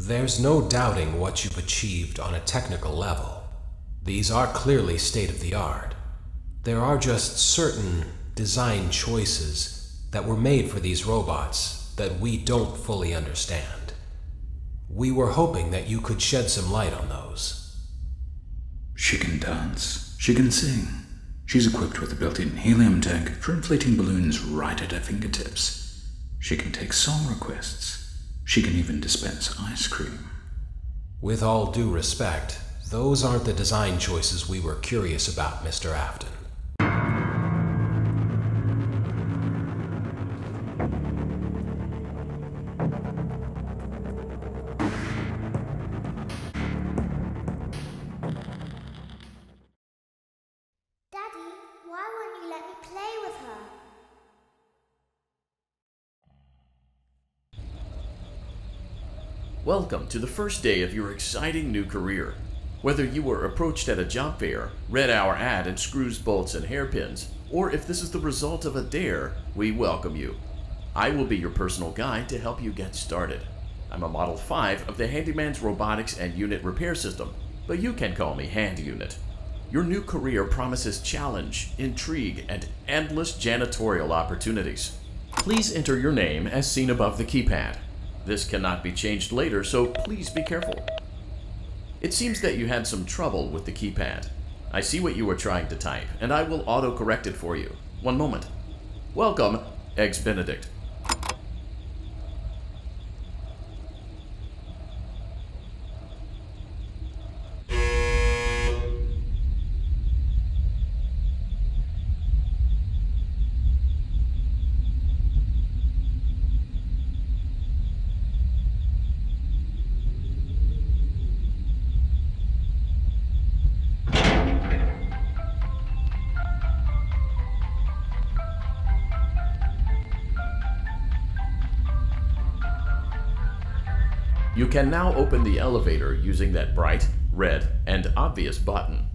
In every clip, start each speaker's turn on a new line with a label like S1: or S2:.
S1: There's no doubting what you've achieved on a technical level. These are clearly state-of-the-art. There are just certain design choices that were made for these robots that we don't fully understand. We were hoping that you could shed some light on those.
S2: She can dance. She can sing. She's equipped with a built-in helium tank for inflating balloons right at her fingertips. She can take song requests. She can even dispense ice cream.
S1: With all due respect, those aren't the design choices we were curious about, Mr. Afton.
S3: Daddy, why won't you let me play with her?
S4: Welcome to the first day of your exciting new career. Whether you were approached at a job fair, read our ad and screws, bolts, and hairpins, or if this is the result of a dare, we welcome you. I will be your personal guide to help you get started. I'm a Model 5 of the Handyman's Robotics and Unit Repair System, but you can call me Hand Unit. Your new career promises challenge, intrigue, and endless janitorial opportunities. Please enter your name as seen above the keypad. This cannot be changed later, so please be careful. It seems that you had some trouble with the keypad. I see what you were trying to type, and I will auto-correct it for you. One moment. Welcome, Eggs Benedict. You can now open the elevator using that bright, red, and obvious button.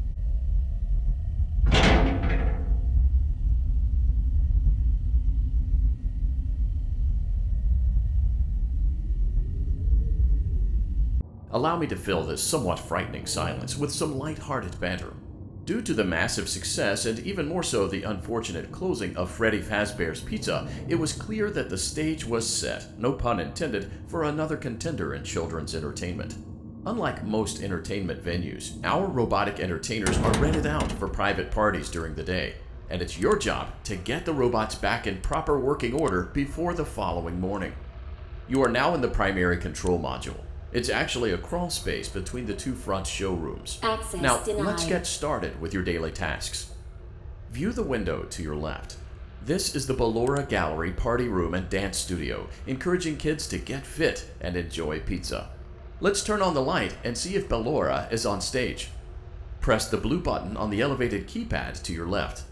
S4: Allow me to fill this somewhat frightening silence with some light-hearted banter. Due to the massive success, and even more so the unfortunate closing of Freddy Fazbear's Pizza, it was clear that the stage was set, no pun intended, for another contender in children's entertainment. Unlike most entertainment venues, our robotic entertainers are rented out for private parties during the day, and it's your job to get the robots back in proper working order before the following morning. You are now in the primary control module. It's actually a crawl space between the two front showrooms.
S5: Access
S4: now,
S5: denied.
S4: let's get started with your daily tasks. View the window to your left. This is the Ballora Gallery Party Room and Dance Studio, encouraging kids to get fit and enjoy pizza. Let's turn on the light and see if Ballora is on stage. Press the blue button on the elevated keypad to your left.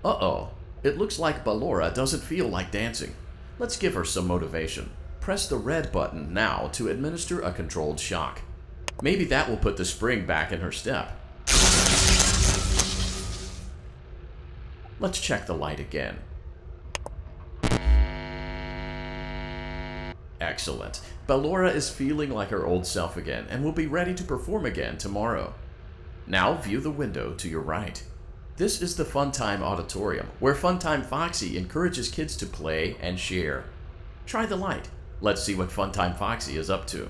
S4: Uh-oh, it looks like Ballora doesn't feel like dancing. Let's give her some motivation. Press the red button now to administer a controlled shock. Maybe that will put the spring back in her step. Let's check the light again. Excellent. Ballora is feeling like her old self again and will be ready to perform again tomorrow. Now view the window to your right. This is the Funtime Auditorium, where Funtime Foxy encourages kids to play and share. Try the light. Let's see what Funtime Foxy is up to.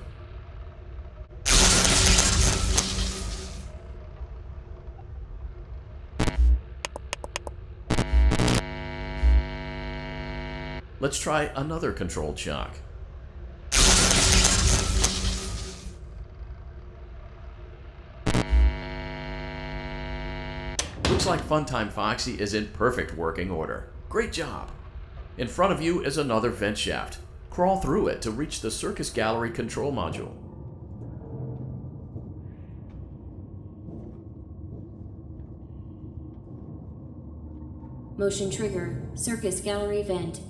S4: Let's try another controlled shock. Looks like Funtime Foxy is in perfect working order. Great job! In front of you is another vent shaft. Crawl through it to reach the Circus Gallery control module.
S5: Motion trigger. Circus gallery vent.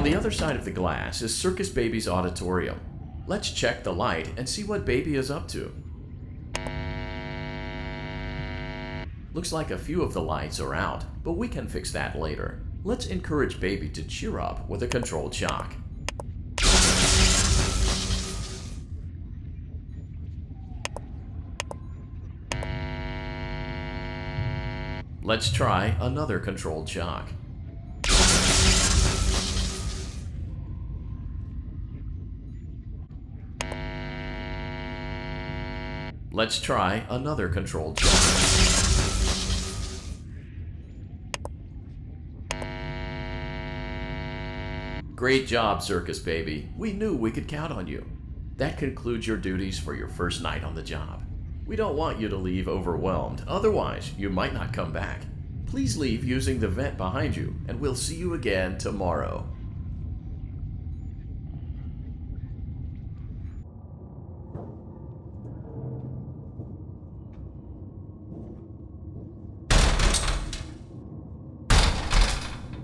S4: On the other side of the glass is Circus Baby's auditorium. Let's check the light and see what Baby is up to. Looks like a few of the lights are out, but we can fix that later. Let's encourage Baby to cheer up with a controlled shock. Let's try another controlled shock. Let's try another controlled shock. Great job, Circus Baby. We knew we could count on you. That concludes your duties for your first night on the job. We don't want you to leave overwhelmed, otherwise you might not come back. Please leave using the vent behind you, and we'll see you again tomorrow.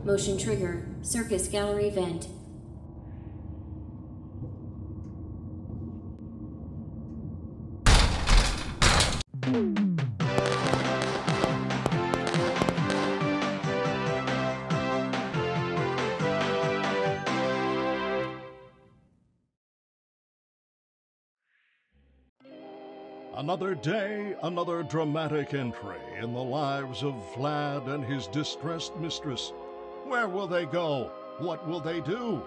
S5: Motion trigger. Circus gallery vent.
S6: Another day, another dramatic entry in the lives of Vlad and his distressed mistress. Where will they go? What will they do?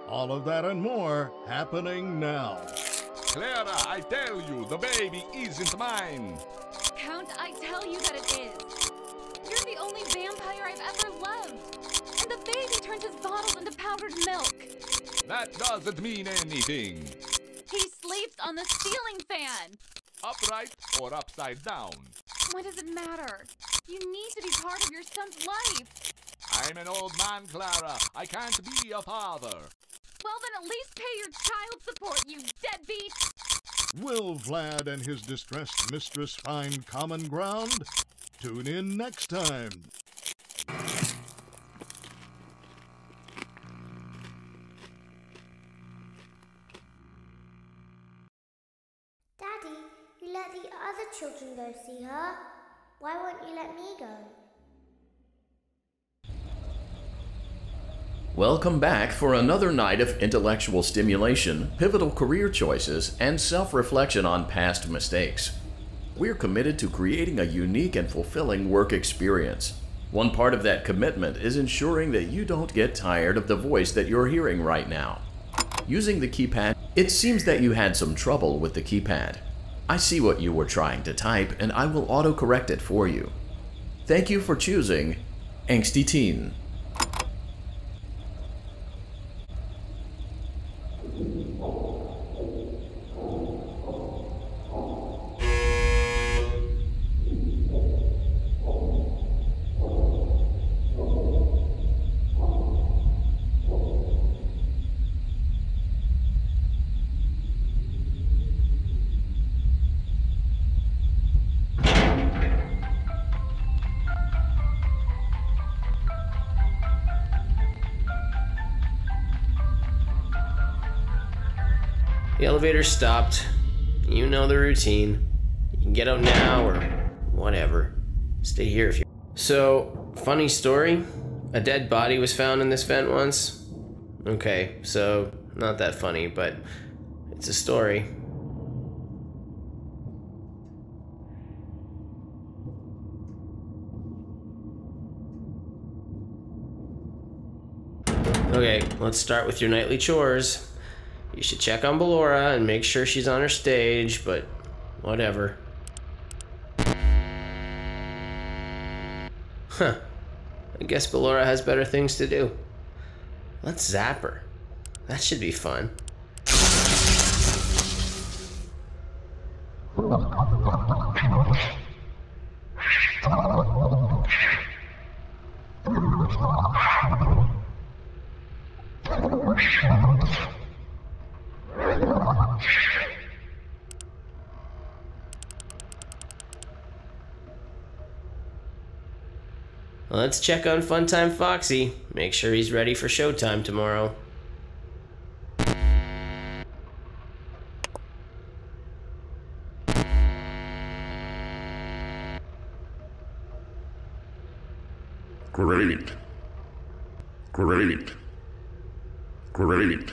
S6: All of that and more happening now.
S7: Clara, I tell you, the baby isn't mine.
S8: Count, I tell you that it is. You're the only vampire I've ever loved. And the baby turned his bottles into powdered milk.
S7: That doesn't mean anything.
S8: He sleeps on the ceiling fan.
S7: Upright or upside down?
S8: What does it matter? You need to be part of your son's life.
S7: I'm an old man, Clara. I can't be a father.
S8: Well, then at least pay your child support, you deadbeat!
S6: Will Vlad and his distressed mistress find common ground? Tune in next time.
S3: Daddy, you let the other children go see her. Why won't you let me go?
S4: Welcome back for another night of intellectual stimulation, pivotal career choices, and self-reflection on past mistakes. We're committed to creating a unique and fulfilling work experience. One part of that commitment is ensuring that you don't get tired of the voice that you're hearing right now. Using the keypad, it seems that you had some trouble with the keypad. I see what you were trying to type, and I will auto-correct it for you. Thank you for choosing Angsty Teen.
S9: The elevator stopped. You know the routine. You can get out now or whatever. Stay here if you... So, funny story. A dead body was found in this vent once. Okay, so not that funny, but it's a story. Okay, let's start with your nightly chores. You should check on Ballora and make sure she's on her stage, but whatever. Huh. I guess Ballora has better things to do. Let's zap her. That should be fun. Let's check on Funtime Foxy. Make sure he's ready for showtime tomorrow.
S6: Great. Great. Great.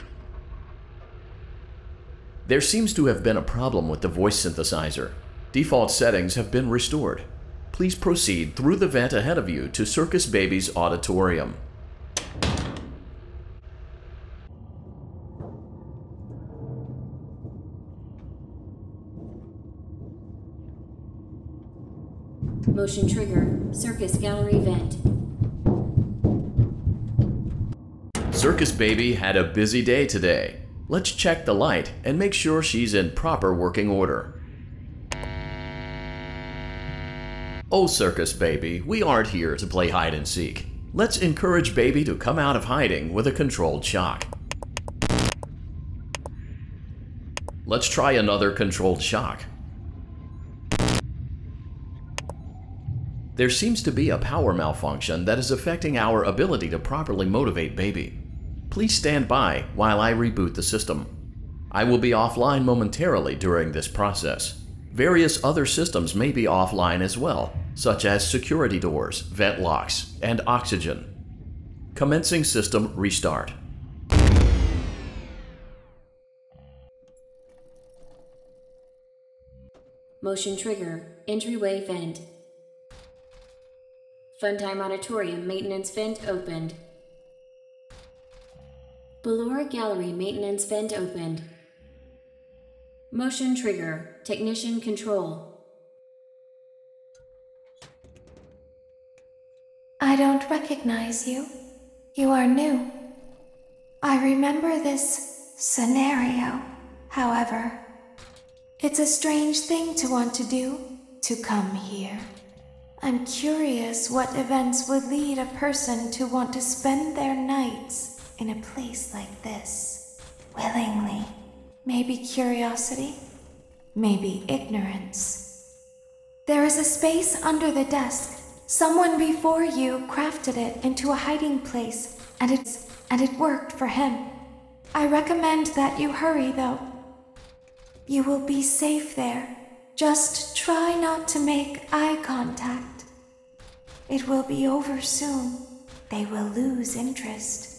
S4: There seems to have been a problem with the voice synthesizer. Default settings have been restored. Please proceed through the vent ahead of you to Circus Baby's auditorium.
S5: Motion trigger. Circus gallery vent.
S4: Circus Baby had a busy day today. Let's check the light and make sure she's in proper working order. Oh, Circus Baby, we aren't here to play hide and seek. Let's encourage Baby to come out of hiding with a controlled shock. Let's try another controlled shock. There seems to be a power malfunction that is affecting our ability to properly motivate Baby. Please stand by while I reboot the system. I will be offline momentarily during this process. Various other systems may be offline as well, such as security doors, vent locks, and oxygen. Commencing system restart.
S5: Motion trigger. Entryway vent. Funtime auditorium maintenance vent opened. Ballora gallery maintenance vent opened. Motion trigger. Technician control.
S10: I don't recognize you. You are new. I remember this scenario, however. It's a strange thing to want to do, to come here. I'm curious what events would lead a person to want to spend their nights in a place like this, willingly. Maybe curiosity, maybe ignorance. There is a space under the desk. Someone before you crafted it into a hiding place, and it worked for him. I recommend that you hurry, though. You will be safe there. Just try not to make eye contact. It will be over soon. They will lose interest.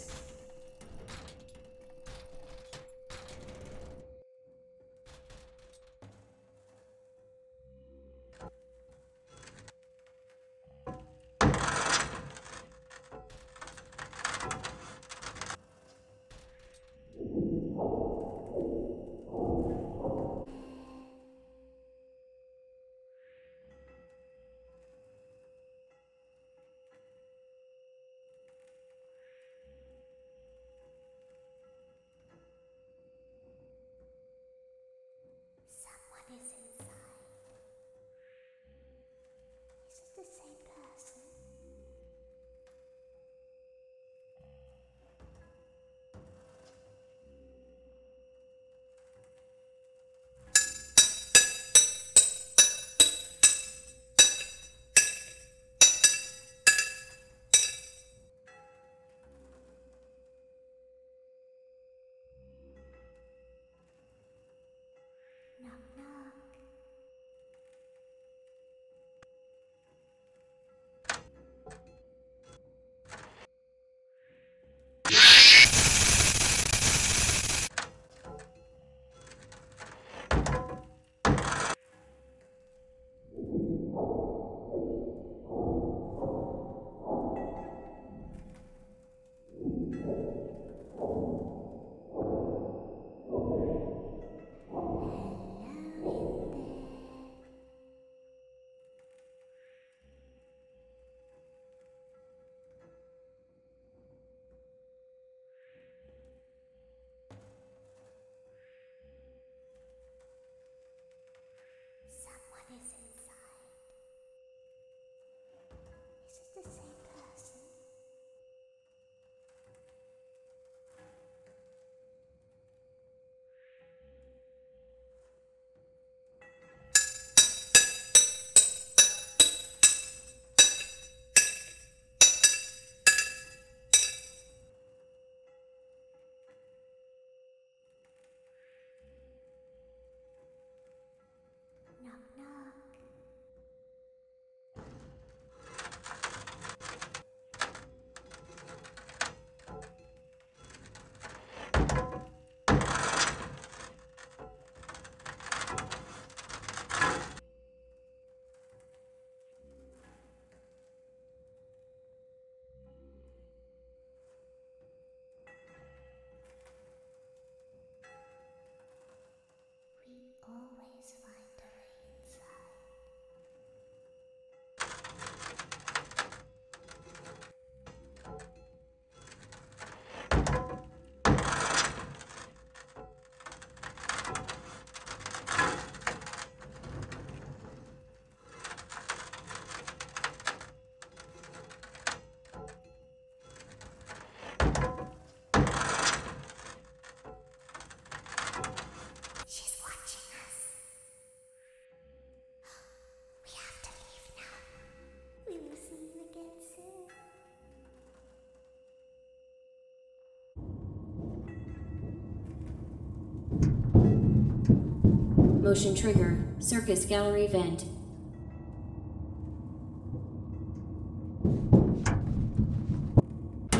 S5: Motion trigger, circus gallery vent.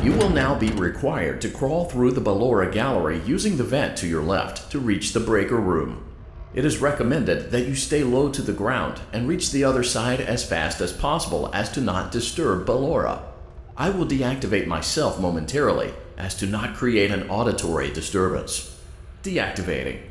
S4: You will now be required to crawl through the Ballora Gallery using the vent to your left to reach the breaker room. It is recommended that you stay low to the ground and reach the other side as fast as possible as to not disturb Ballora. I will deactivate myself momentarily as to not create an auditory disturbance. Deactivating.